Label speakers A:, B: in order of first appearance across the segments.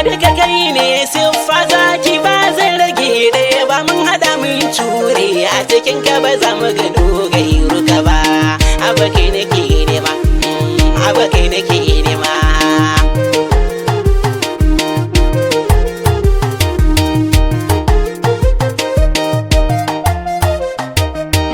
A: duka kai ne siffa zaki ba zan rage ɗaya ba mun haɗa mun ture a cikin ka ba za mu gano gairu ka ba abu kai nake nema abu kai nake nema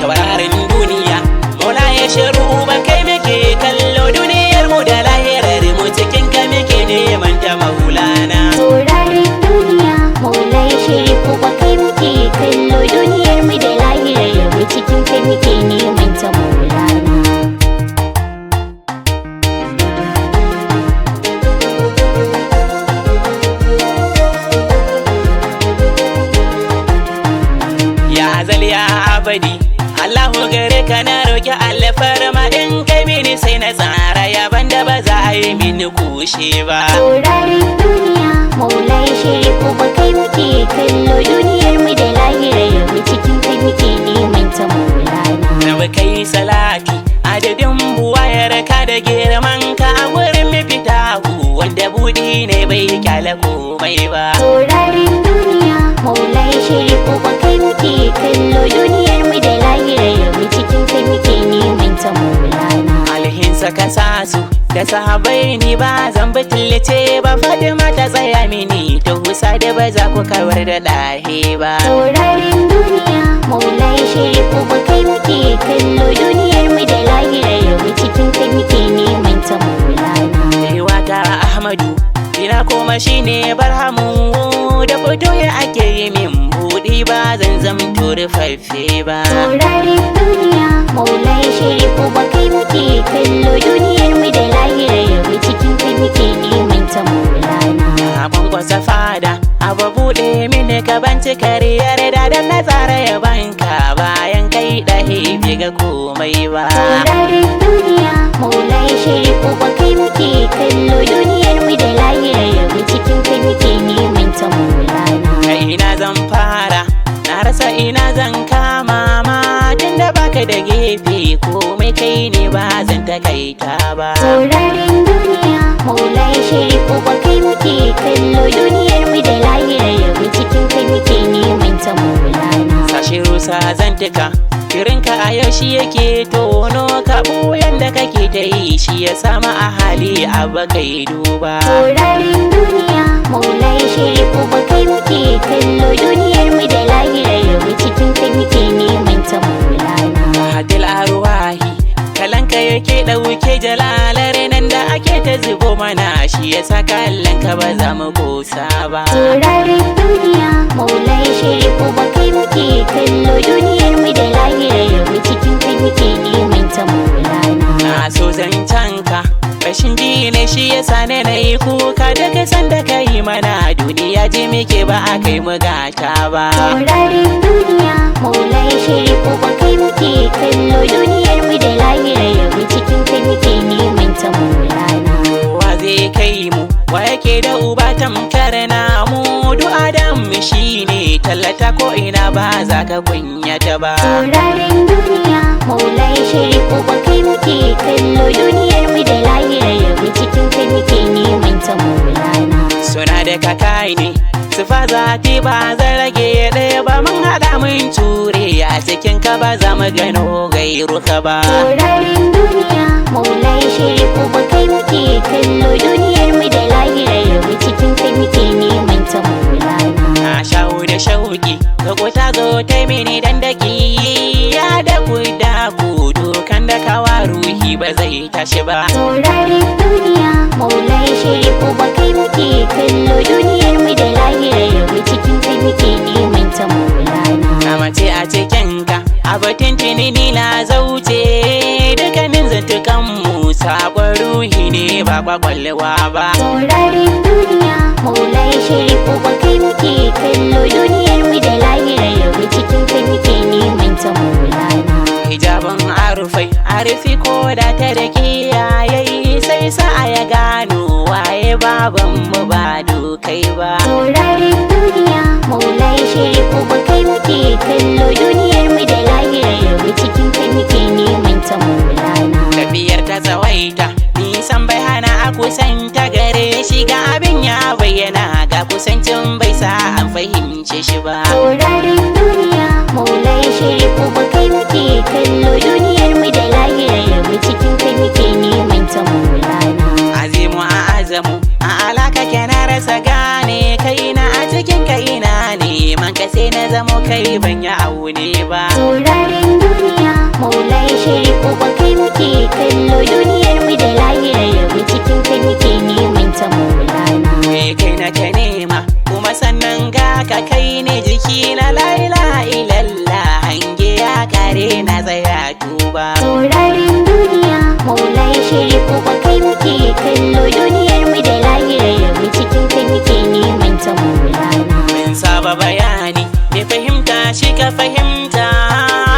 A: taurarin duniya mola ya shiru ban kai muke kallo duniyar mu da lahirar mu cikin ka muke neman ta maulana
B: taurarin duniya mola ya shiru ban kai muke kallo duniyar mu da lahirar mu cikin ka muke neman ta maulana
A: ya azal ya abadi Allahu gare ka na roki alfarma in kai mini sai na tsara yaban da ba za a yi mini kushe ba
B: taurarin duniya mola ya shiru ban kai muke kallo duniyar mu da lahirar mu cikin ka muke neman ta maulana
A: na kai salati adadin buwayar ka da girman ka a gurin mafita wanda budi ne bai kyale komai ba
B: taurarin duniya mola ya shiru ban kai muke kallo duniyar mu da lahirar mu cikin ka muke neman ta maulana
A: alhinsa ka sa su da sahabai ni ba zan butulce ba Fatima ta tsaya mini ta husa da ba za ku kawar da ɗahe ba
B: taurarin duniya mola ya shiru ban kai muke kallo duniyar mu da lahirar mu cikin ka muke neman ta maulana
A: wata Ahmadu ina kuma shine barhamu da fito ya ake yi min buɗi ba zan zamto rufaffe ba
B: taurarin duniya mola ya shiru ban kai muke kallo duniyar mu da lahirar mu cikin ka muke neman ta maulana
A: a kwankwasa fada abu buɗe mini ka banci kariyar da na tsara ya banka bayan kai ɗahe bai ga komai ba
B: taurarin duniya mola ya shiru ban kai muke kallo duniyar mu da lahirar mu cikin ka muke neman ta maulana
A: kai ina zan fara na rasa ina zan kama ma tunda baka da gefe komai kai ne ba zan takaita ba
B: taurarin duniya mola ya shiru ban kai muke kallo duniyar mu da lahirar mu cikin ka muke neman ta maulana
A: sashi rusa zan tuka kirinka a yau shi yake tono ka ɓoyan da kake ta yi shi ya sama a hali abu kai duba
B: taurarin duniya mola ya shiru ban kai muke kallo duniyar mu da lahirar mu cikin ka muke neman ta maulana
A: hadil arwahi kalanka yake ɗauke jalalar nan da ake ta zubo mana shi ya sa kallonka ba za mu kosa ba
B: taurarin duniya mola ya shiru ban kai muke kallo duniyar mu da lahirar mu cikin ka muke neman ta maulana
A: na so zancanka rashin ji ne shi ya sa na yi kuka daga sanda ka yi mana duniya ji muke ba a kai mu gata ba
B: taurarin duniya mola ya shiru ban kai muke kallo duniyar mu da lahirar mu cikin ka muke neman ta maulana
A: wa zai kai mu wa yake da uba tamkar namu duk adam shi ne tallata ko ina ba za ka kunyata ba
B: taurarin duniya mola ya shiru ban kai muke kallo duniyar mu da lahirar mu cikin ka muke neman ta maulana
A: suna da kakai ne sufa zati ba zan rage ɗaya ba mun haɗa mun ture a cikin ka ba za mu gano gairu ka ba
B: taurarin duniya mola ya shiru ban kai muke kallo duniyar mu da lahirar mu cikin ka muke neman ta maulana
A: na shawo da shauki ka ta zo ta mini dandaki ya da ku dokan da kawa ruhi ba zai tashi ba
B: taurarin duniya mola ya shiru ban kai muke kallo duniyar mu da lahirar mu cikin ka muke neman ta maulana
A: na mace a cikin ka a batun tunini na zauce dukkanin zantukan mu sabon ruhi ne ba kwakwalwa ba
B: taurarin duniya mola ya shiru ban kai muke kallo duniyar mu da lahirar mu cikin ka muke neman ta maulana
A: hijabin arufai arufi ko da ta da kiyaye sai sa'a ya gano waye baban mu ba dokai ba
B: taurarin duniya mola ya shiru ban kai muke kallo duniyar mu da lahirar mu cikin ka muke neman ta maulana
A: tafiyar ta tsawaita nisan bai hana a kusanta gare shi ga abin ya bayyana mance shi ba.
B: Taurarin duniya maulai sharifu ba kai muke kallo, duniyar mu da lahirar mu cikin kai muke neman ta maulana.
A: Azimu a azamu a alaka na rasa gane kaina a cikin kaina ne, man ka sai na zamo kai ban yi aune ba.
B: Taurarin duniya maulai sharifu ba kai muke kallo, duniyar mu da lahirar mu cikin kai muke neman ta maulana.
A: Kai na ka nema kuma sannan ga ka kai ne jiki na, la ilaha illallah hange ya kare na tsaya tuba.
B: Taurarin duniya maulai sharifu ba kai muke kallo, duniyar mu da lahirar mu cikin kai muke neman ta maulana.
A: Min saba bayani me fahimta shi ka fahimta,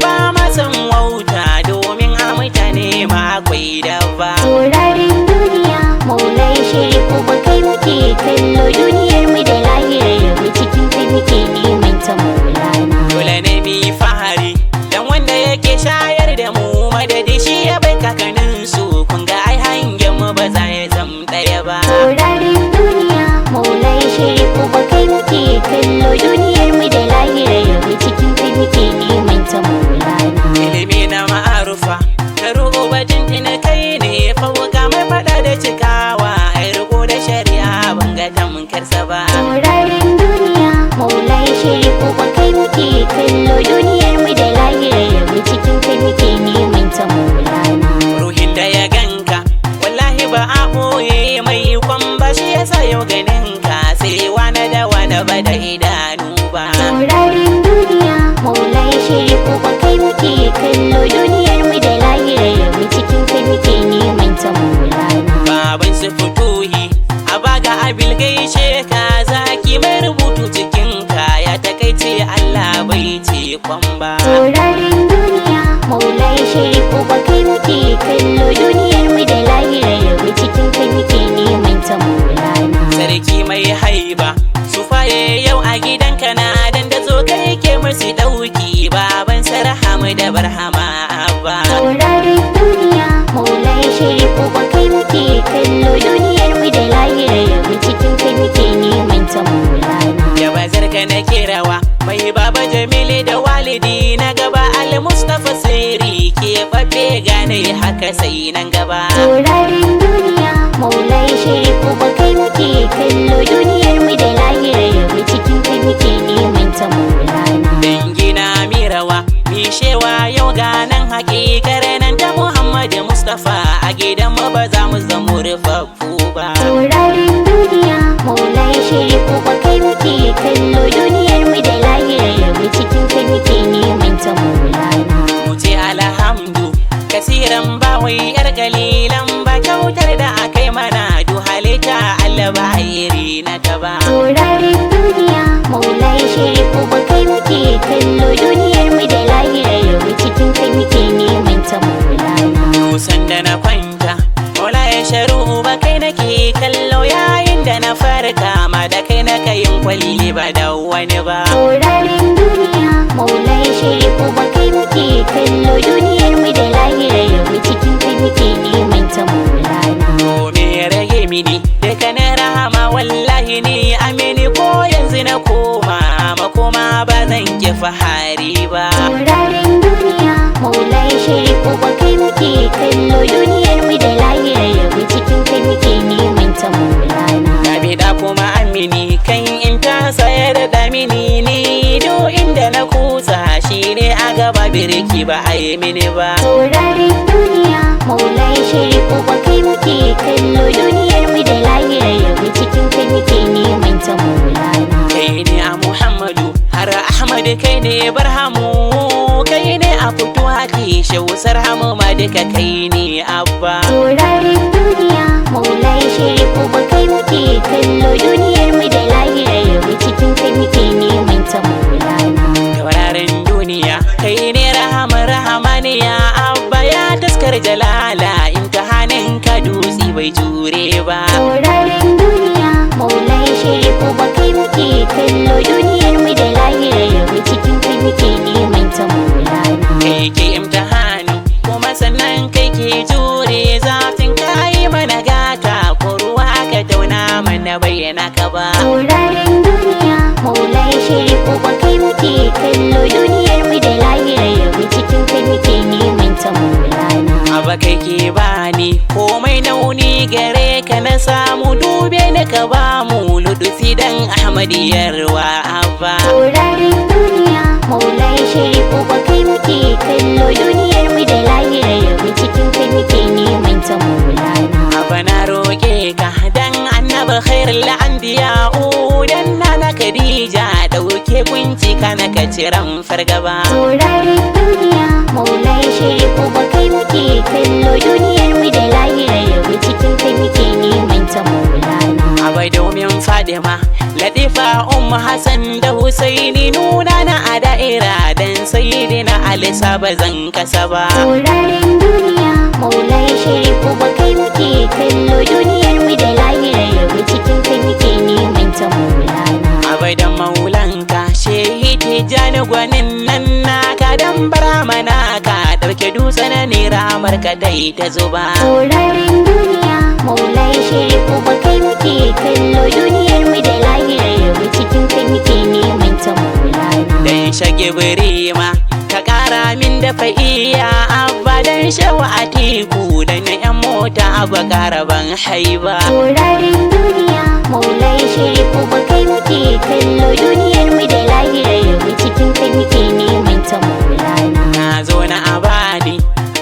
A: ba ma san wauta domin a mutane ma akwai dabba.
B: Taurarin duniya maulai sharifu ba kai muke kallo, duniyar mu da lahirar mu cikin kai muke neman ta maulana.
A: Dole ne mi fahari dan wanda yake shayar da mu madadi, shi ya bai kakanin su kun ga ai hangen mu ba za ya zam daya ba.
B: Taurarin duniya maulai sharifu ba kai muke kallo, duniyar mu da lahirar mu cikin kai muke neman ta maulana.
A: Ilimi na ma'arufa ka roƙo batun tina kai ne, fauka mai fada da cikawa ai riko da shari'a ban ga tamkarsa ba.
B: Taurarin duniya maulai sharifu ba kai muke kallo, duniyar mu da lahirar mu cikin kai muke neman ta maulana.
A: Ruhin da ya ganka wallahi ba a ɓoye mai kwan ba, shi yasa yau ganin ka sai wane da wane ba da idanu ba.
B: Taurarin duniya maulai sharifu ba kai muke kallo, duniyar mu da lahirar mu cikin kai muke neman ta maulana.
A: Baban su fituhi a baga abil gaishe ka, zaki mai rubutu cikin ka ya takaice Allah bai ce kwan ba.
B: Taurarin duniya maulai sharifu ba kai muke kallo, duniyar mu da lahirar mu cikin kai muke neman ta maulana.
A: Sarki mai haiba su faye yau a gidanka na dan da zo kai ke musu dauki, baban sarhamu da barhama abba.
B: Taurarin duniya maulai sharifu ba kai muke kallo, duniyar mu da lahirar mu cikin kai muke neman ta maulana.
A: Da bazar ka na kirawa mai baba Jamilu da walidi na gaba, al-Mustafa sirri ke fafe gane haka sai nan gaba.
B: Taurarin duniya maulai sharifu ba kai muke kallo, duniyar mu da lahirar mu cikin kai muke neman ta maulana.
A: Dangina mirawa mi shewa yau ganan hakikar nan ta Muhammadu Mustafa, a gidan mu ba za mu zamo rufaffu ba.
B: Taurarin duniya maulai sharifu ba kai muke kallo, duniyar mu da lahirar mu cikin kai muke neman ta maulana.
A: Mu ce alhamdu kasiran ba wai yar kalilan ba, kyautar da akai mana du halitta Allah ba iri na ta ba.
B: Taurarin duniya maulai sharifu ba kai muke kallo, duniyar mu da lahirar mu cikin kai muke neman ta maulana.
A: Dusan da na kwanta mola ya sharu ba kai nake kallo, yayin da na farka ma da kai na kayin kwalli ba da wani ba.
B: Taurarin duniya maulai sharifu ba kai muke kallo, duniyar mu da lahirar mu cikin kai muke neman ta maulana.
A: To me ya rage mini da kana rahama wallahi ni amini, ko yanzu na koma makoma ba zan ki fahari ba.
B: Taurarin duniya maulai sharifu ba kai muke kallo, duniyar mu da lahirar mu cikin kai muke neman ta maulana.
A: Gabe da kuma amini kan in ta sayar da mini ni, do inda na kusa shi ne a gaba birki ba a yi mini ba.
B: Taurarin duniya maulai sharifu ba kai muke kallo, duniyar mu da lahirar mu cikin kai muke neman ta maulana.
A: Kai ne a Muhammadu har Ahmad, kai ne barhamu, kai ne a fituhati shausar hamu ma duka kai ne abba.
B: Taurarin duniya maulai sharifu ba kai muke kallo, duniyar mu da lahirar mu cikin kai muke neman ta maulana.
A: Taurarin duniya kai ne rahamaniya abba, ya taskar jalala imtihanin ka dutse bai jure ba.
B: Taurarin duniya maulai sharifu ba kai muke kallo, duniyar mu da lahirar mu cikin kai muke neman ta maulana.
A: Kai ke imtihani kuma sannan kai ke jure zafin, kayi mana gata ko ruwa ka tauna mana bayyana ka ba.
B: Taurarin duniya maulai sharifu uba kai muke kallo duniyar mu da lahirar mu cikin kai muke neman ta maulana.
A: Abba kai ke bani komai nauni gare ka na samu dube na ka bamu ludufi dan Ahmadiyarwa Abba.
B: Taurarin duniya maulai sharif uba kai muke kallo duniyar mu da lahirar mu cikin kai muke neman ta maulana.
A: Abba na roƙe ka dan annabi khairul anbiya dan nana Khadija dauke kunci kana ka ciran fargaba.
B: Taurarin duniya maulai sharif uba kai muke kallo duniyar mu da lahirar mu cikin kai muke neman ta maulana.
A: Abai domin Fadima Latifa Ummu Hassan da Husaini nuna na a da'ira dan sayyidina Ali saba zan kasa ba.
B: Taurarin duniya maulai sharif uba kai muke kallo duniyar mu da lahirar mu cikin kai muke neman ta maulana.
A: Abai da maulanka shehi Tijjani gwanin nan naka dan barama naka dauke dutse na ramar ka dai ta zuba.
B: Taurarin duniya maulai sharif uba kai muke kallo duniyar mu da lahirar mu cikin kai muke neman ta maulana.
A: Dan shage birima ka kara min da fa'iya abba dan shawa a teku da na yan mota abba karaban haiba.
B: Taurarin duniya maulai sharif uba kai muke kallo duniyar mu da lahirar mu cikin kai muke neman ta maulana.
A: Na zo na abadi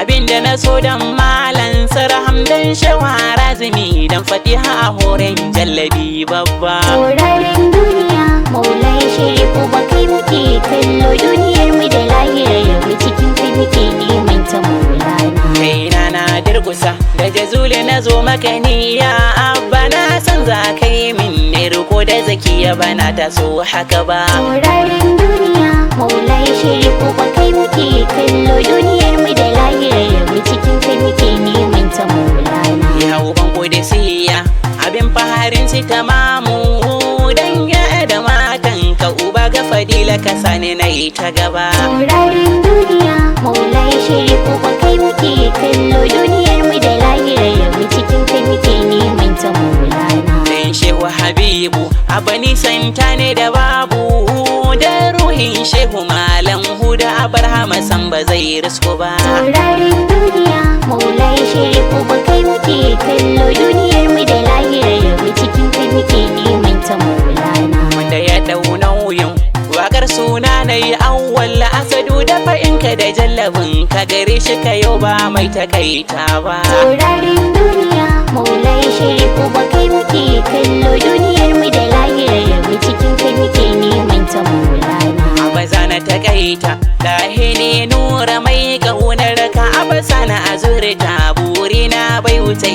A: abinda na so dan malan sarham dan shawa razumi dan fatiha a horen jallabi babba.
B: Taurarin duniya maulai sharif uba kai muke kallo duniyar mu da lahirar mu cikin kai muke neman ta maulana.
A: Kaina na dirkusa da jazule na zo maka niyya abba na san za ka yi min ne riko da zakiya bana ta so haka ba.
B: Taurarin duniya maulai sharif uba kai muke kallo duniyar mu da lahirar mu cikin kai muke neman ta maulana.
A: Ya uban Qudusiyya abin faharin si tamamu dan ya da matan ka uba ga fadila ka sani na yi ta gaba.
B: Taurarin duniya maulai sharif uba kai muke kallo duniyar mu da lahirar mu cikin kai muke neman ta maulana.
A: Dan shehu Habibu abani santa ne da babu da ruhin shehu malam huda abarhama san ba zai risko ba.
B: Taurarin duniya maulai sharif uba kai muke kallo duniyar mu da lahirar mu cikin kai muke neman ta maulana.
A: Wanda ya dau nauyin wakar suna na yi awwal asadu da fa'inka da jallabin ka gare shi ka yau ba mai takaita ba.
B: Taurarin duniya maulai sharif uba kai muke kallo duniyar mu da lahirar mu cikin kai muke neman ta maulana.
A: Abaza na takaita lahini nura mai kaunar ka abasa na azurta burina bai wuce